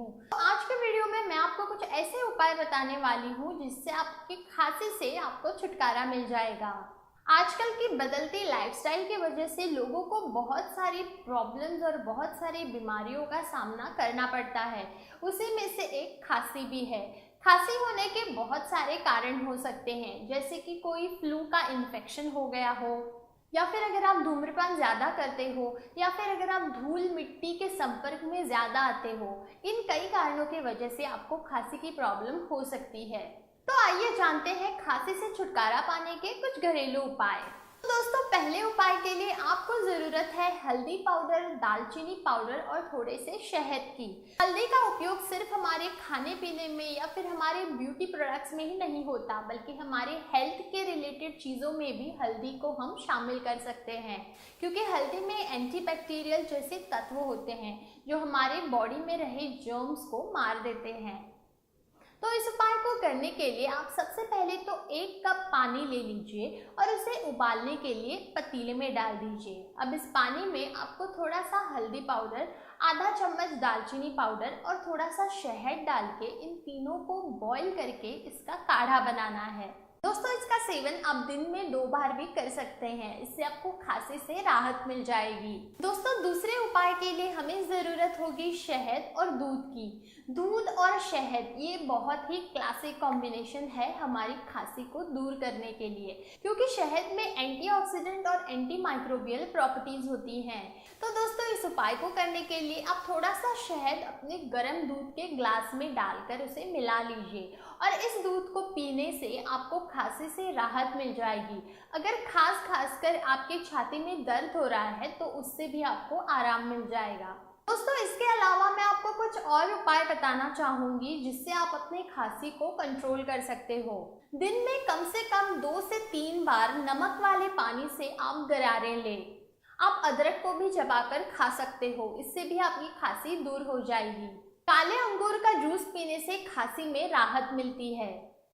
हूँ। तो आज के वीडियो में मैं आपको कुछ ऐसे उपाय बताने वाली हूँ जिससे आपकी खांसी से आपको छुटकारा मिल जाएगा। आजकल की बदलती लाइफस्टाइल की वजह से लोगों को बहुत सारी प्रॉब्लम्स और बहुत सारी बीमारियों का सामना करना पड़ता है। उसी में से एक खांसी भी है। खांसी होने के बहुत सारे कारण हो सकते हैं, जैसे कि कोई फ्लू का इन्फेक्शन हो गया हो, या फिर अगर आप धूम्रपान ज़्यादा करते हो, या फिर अगर आप धूल मिट्टी के संपर्क में ज़्यादा आते हो। इन कई कारणों की वजह से आपको खांसी की प्रॉब्लम हो सकती है। तो आइए जानते हैं खांसी से छुटकारा पाने के कुछ घरेलू उपाय। तो दोस्तों, पहले उपाय के लिए आपको ज़रूरत है हल्दी पाउडर, दालचीनी पाउडर और थोड़े से शहद की। हल्दी का उपयोग सिर्फ हमारे खाने पीने में या फिर हमारे ब्यूटी प्रोडक्ट्स में ही नहीं होता, बल्कि हमारे हेल्थ के रिलेटेड चीज़ों में भी हल्दी को हम शामिल कर सकते हैं, क्योंकि हल्दी में एंटीबैक्टीरियल जैसे तत्व होते हैं जो हमारे बॉडी में रहे जर्म्स को मार देते हैं। तो इस उपाय को करने के लिए आप सबसे पहले तो 1 कप पानी ले लीजिए और उसे उबालने के लिए पतीले में डाल दीजिए। अब इस पानी में आपको थोड़ा सा हल्दी पाउडर, आधा चम्मच दालचीनी पाउडर और थोड़ा सा शहद डाल के इन तीनों को बॉईल करके इसका काढ़ा बनाना है। दोस्तों, इसका सेवन आप दिन में 2 बार भी कर सकते हैं। इससे आपको खांसी से राहत मिल जाएगी। दोस्तों, दूसरे उपाय के लिए हमें ज़रूरत होगी शहद और दूध की। दूध और शहद ये बहुत ही क्लासिक कॉम्बिनेशन है हमारी खांसी को दूर करने के लिए, क्योंकि शहद में एंटीऑक्सीडेंट और एंटी माइक्रोबियल प्रॉपर्टीज होती हैं। तो दोस्तों, इस उपाय को करने के लिए आप थोड़ा सा शहद अपने गर्म दूध के ग्लास में डालकर उसे मिला लीजिए और इस दूध को पीने से आपको खांसी से राहत मिल जाएगी। अगर खासकर आपके छाती में दर्द हो रहा है तो उससे भी आपको आराम मिल जाएगा। दोस्तों, इसके अलावा मैं आपको कुछ और उपाय बताना चाहूँगी जिससे आप अपने खांसी को कंट्रोल कर सकते हो। दिन में कम से कम 2 से 3 बार नमक वाले पानी से आप गरारे लें। आप अदरक को भी चबाकर खा सकते हो, इससे भी आपकी खांसी दूर हो जाएगी। काले अंगूर का जूस पीने से खांसी में राहत मिलती है।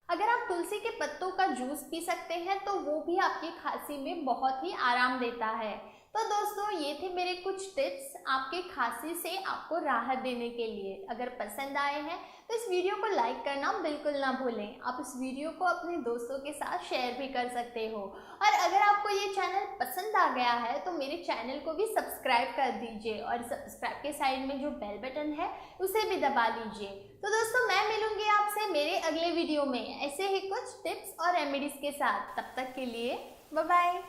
अगर आप तुलसी के पत्तों का जूस पी सकते हैं तो वो भी आपकी खांसी में बहुत ही आराम देता है। तो दोस्तों, ये थे मेरे कुछ टिप्स आपके खांसी से आपको राहत देने के लिए। अगर पसंद आए हैं तो इस वीडियो को लाइक करना बिल्कुल ना भूलें। आप इस वीडियो को अपने दोस्तों के साथ शेयर भी कर सकते हो। और अगर आपको ये चैनल पसंद आ गया है तो मेरे चैनल को भी सब्सक्राइब कर दीजिए और सब्सक्राइब के साइड में जो बेल बटन है उसे भी दबा लीजिए। तो दोस्तों, मैं मिलूंगी आपसे मेरे अगले वीडियो में ऐसे ही कुछ टिप्स और रेमेडीज के साथ। तब तक के लिए बाय बाय।